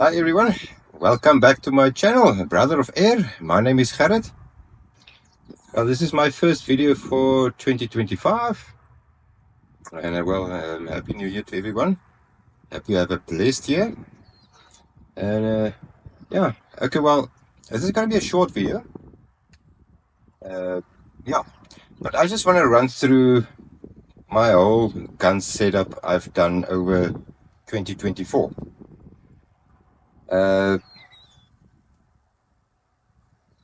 Hi everyone, welcome back to my channel, Brother of Air. My name is Gerrit. Well, this is my first video for 2025, and Happy New Year to everyone. Hope you have a blessed year. And yeah, okay, well, this is going to be a short video. Yeah, but I just want to run through my whole gun setup I've done over 2024.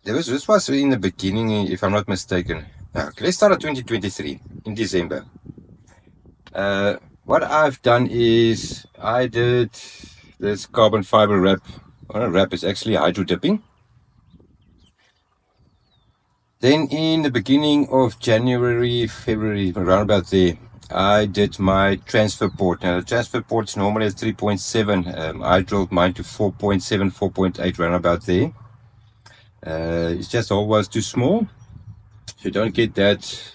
This was in the beginning, if I'm not mistaken. Okay, let's start at 2023 in December. What I've done is I did this carbon fiber wrap. Well, a wrap is actually hydro dipping. Then in the beginning of January, February, around about there, I did my transfer port. Now the transfer port's normally at 3.7. I drilled mine to 4.7, 4.8, round about there. It's just always too small. You don't get that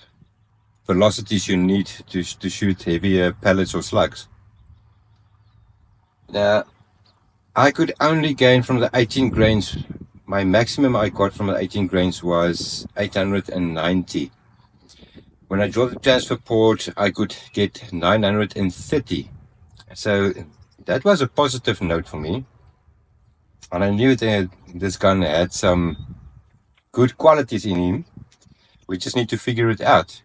velocities you need to shoot heavier pellets or slugs. Now, I could only gain from the 18 grains. My maximum I got from the 18 grains was 890. When I drove the transfer port, I could get 930. So that was a positive note for me. And I knew that this gun had some good qualities in him. We just need to figure it out.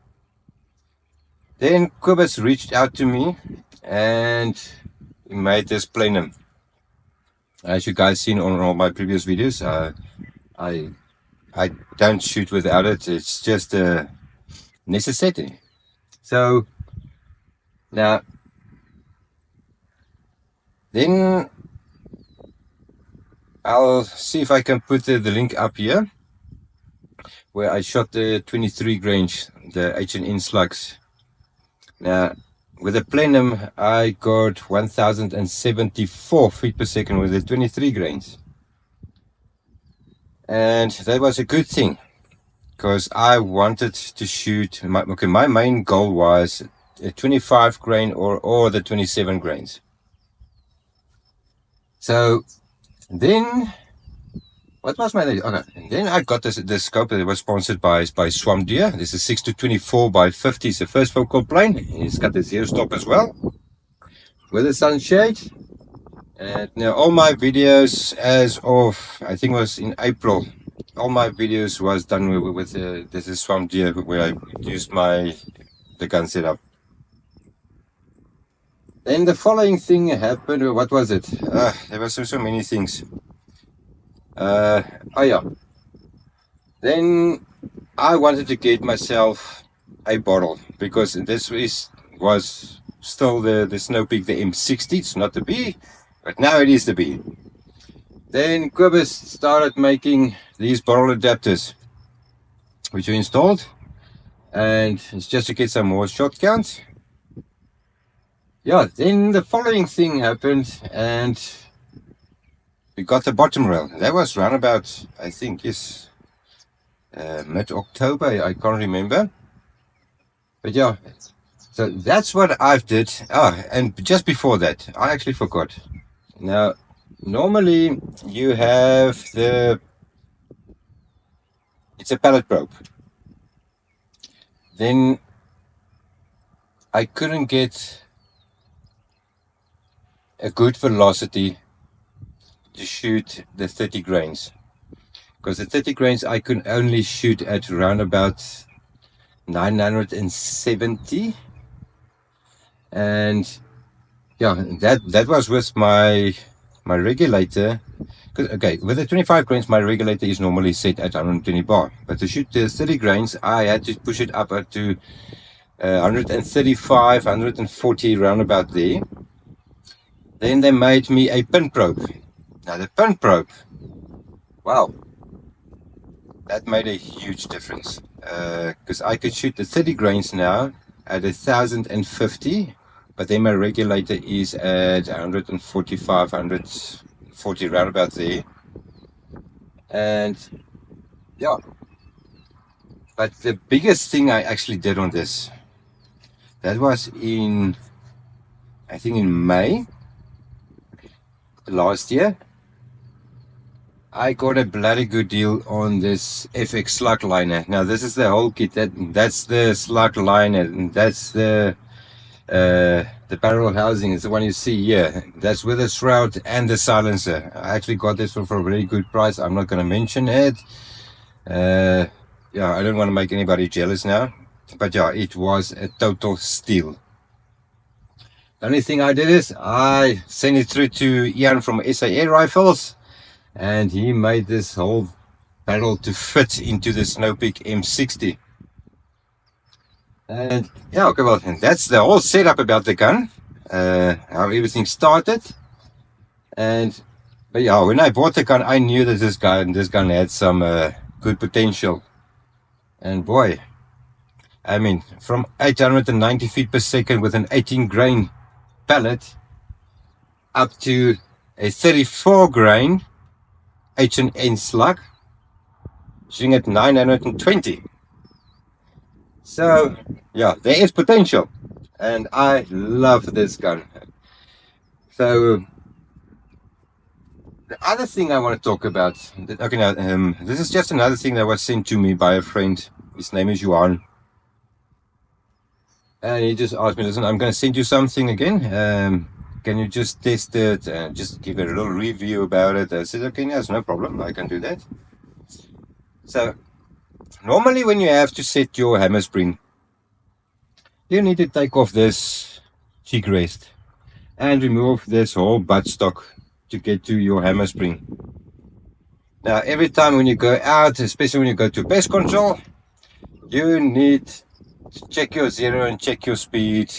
Then Cobus reached out to me and he made this plenum. As you guys seen on all my previous videos, I don't shoot without it. It's just a necessity. So now, then I'll see if I can put the link up here where I shot the 23 grains, the H&N slugs. Now, with the plenum, I got 1074 feet per second with the 23 grains. And that was a good thing, because I wanted to shoot, my main goal was a 25 grain or the 27 grains. So then, what was my name? Okay, and then I got this scope that was sponsored by Swamp Deer. This is 6-24 by 50. It's the first focal plane. It's got the zero stop as well, with a sunshade. And now all my videos as of, I think it was in April, all my videos was done with this is Swamp Deer, where I used the gun setup. Then the following thing happened. What was it? There were so many things. Oh yeah. Then I wanted to get myself a bottle, because this was still the Snowpeak, the M60. It's not the B, but now it is the B. Then Cobus started making these bottle adapters, which we installed, and it's just to get some more shot count. Yeah, then the following thing happened, and we got the bottom rail. That was around about, I think, yes, mid-October, I can't remember. But yeah, so that's what I've did. And just before that, I actually forgot. Now, normally you have it's a pellet probe. Then I couldn't get a good velocity to shoot the 30 grains, because the 30 grains I could only shoot at around about 970. And yeah, that was with my regulator. Okay, with the 25 grains my regulator is normally set at 120 bar, but to shoot the 30 grains I had to push it up to 135, 140, round about there. Then they made me a pin probe. Now the pin probe, wow, that made a huge difference, because I could shoot the 30 grains now at 1050, but then my regulator is at 145, 140, round about there. And yeah, but the biggest thing I actually did on this, that was I think in May last year. I got a bloody good deal on this FX slug liner. Now this is the whole kit. That's the slug liner, and that's the barrel housing. Is the one you see here. That's with the shroud and the silencer. I actually got this for a very good price. I'm not going to mention it. Yeah, I don't want to make anybody jealous now, but yeah, it was a total steal. The only thing I did is I sent it through to Ian from SA Air Rifles, and he made this whole barrel to fit into the Snowpeak M60. And yeah, okay, well, and that's the whole setup about the gun, how everything started. But yeah, when I bought the gun, I knew that this gun had some good potential. And boy, I mean, from 890 feet per second with an 18 grain pellet up to a 34 grain H&N slug, shooting at 920. So yeah, there is potential, and I love this gun. So the other thing I want to talk about, okay, now this is just another thing that was sent to me by a friend. His name is JOHAN, and he just asked me, listen, I'm going to send you something again. Can you just test it and just give it a little review about it? I said, okay, yes, no problem, I can do that. So normally when you have to set your hammer spring, you need to take off this cheek rest and remove this whole buttstock to get to your hammer spring. Now every time when you go out, especially when you go to pest control, you need to check your zero and check your speed,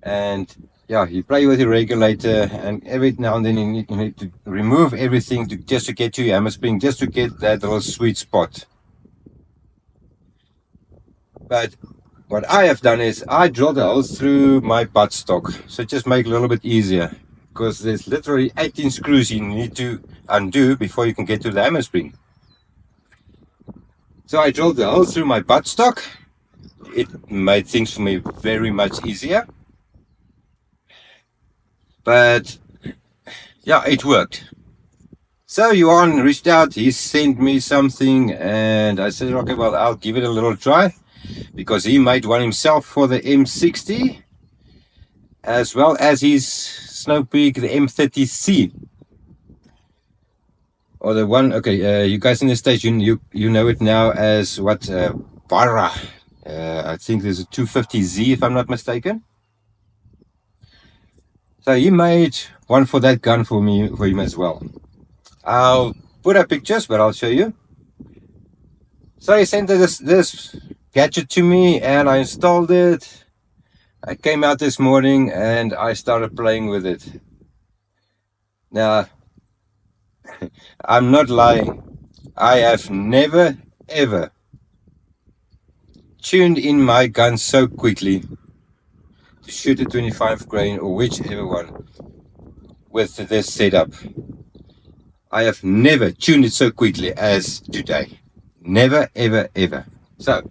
and yeah, you play with your regulator, and every now and then you need to remove everything just to get to your hammer spring, just to get that little sweet spot. But what I have done is I drilled a hole through my buttstock, so just make it a little bit easier, because there's literally 18 screws you need to undo before you can get to the hammer spring. So I drilled the hole through my buttstock. It made things for me very much easier. But yeah, it worked. So Johan reached out, he sent me something, and I said, okay, well, I'll give it a little try, because he made one himself for the M60, as well as his Snowpeak, the M30C. Or the one, okay, you guys in the States, you know it now as what, Barra. I think there's a 250Z, if I'm not mistaken. So he made one for that gun for him as well. I'll put up pictures, but I'll show you. So he sent this gadget to me, and I installed it. I came out this morning and I started playing with it. Now, I'm not lying. I have never ever tuned in my gun so quickly to shoot a 25 grain or whichever one with this setup. I have never tuned it so quickly as today. Never, ever, ever. So,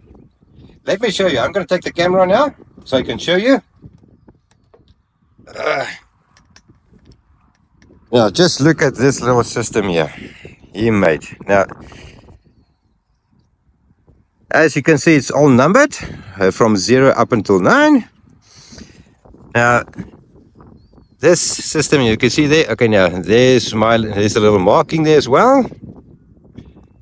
let me show you. I'm going to take the camera now so I can show you. Now, just look at this little system here he made. Now, as you can see, it's all numbered from 0 up until 9. Now, this system, you can see there, okay, now there's a little marking there as well.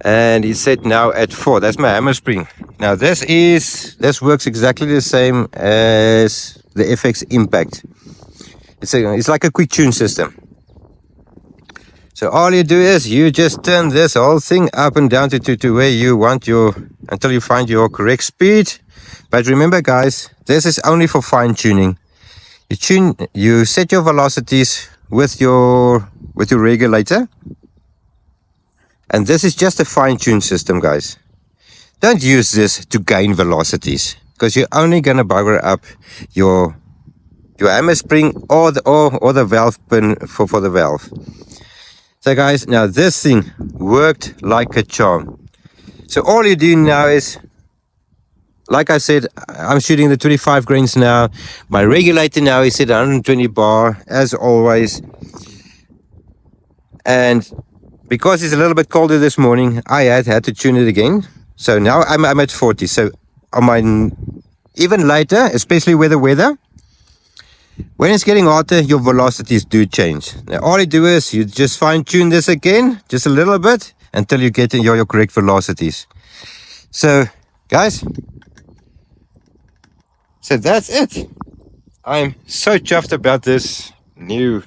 And it's set now at 4. That's my hammer spring. Now, this works exactly the same as the FX Impact. It's like a quick tune system. So all you do is you just turn this whole thing up and down to where you want until you find your correct speed. But remember, guys, this is only for fine tuning. You set your velocities with your regulator, and this is just a fine tune system, guys. Don't use this to gain velocities, because you're only gonna bugger up your hammer spring or the valve pin for the valve. So guys, now this thing worked like a charm. So all you do now is, like I said, I'm shooting the 25 grains now. My regulator now is set 120 bar, as always. And because it's a little bit colder this morning, I had to tune it again. So now I'm at 40. So on my even later, especially with the weather, when it's getting hotter, your velocities do change. Now all you do is you just fine tune this again, just a little bit, until you get your correct velocities. So guys, so that's it. I'm so chuffed about this new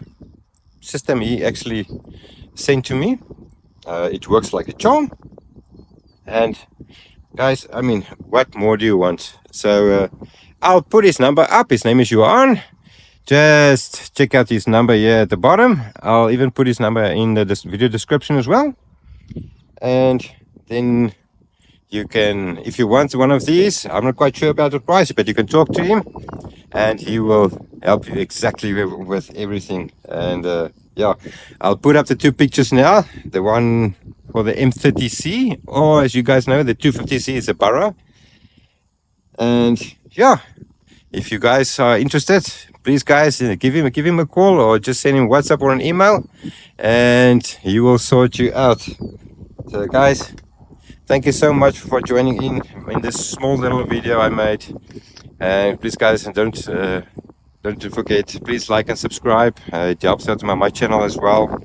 system he actually sent to me. It works like a charm. And guys, I mean, what more do you want? So I'll put his number up. His name is Johan. Just check out his number here at the bottom. I'll even put his number in the video description as well. And then you can, if you want one of these, I'm not quite sure about the price, but you can talk to him and he will help you exactly with everything. And yeah, I'll put up the two pictures now. The one for the M30C, or as you guys know, the 250C is a Burrow. And yeah, if you guys are interested, please guys, give him a call or just send him WhatsApp or an email and he will sort you out. So guys, thank you so much for joining in this small little video I made. And please guys, don't forget, please like and subscribe. It helps out my channel as well.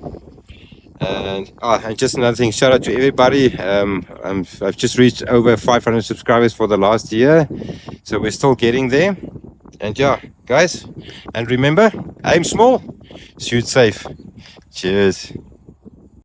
And just another thing, shout out to everybody. I've just reached over 500 subscribers for the last year, so we're still getting there. And yeah, guys, and remember, aim small, shoot safe. Cheers.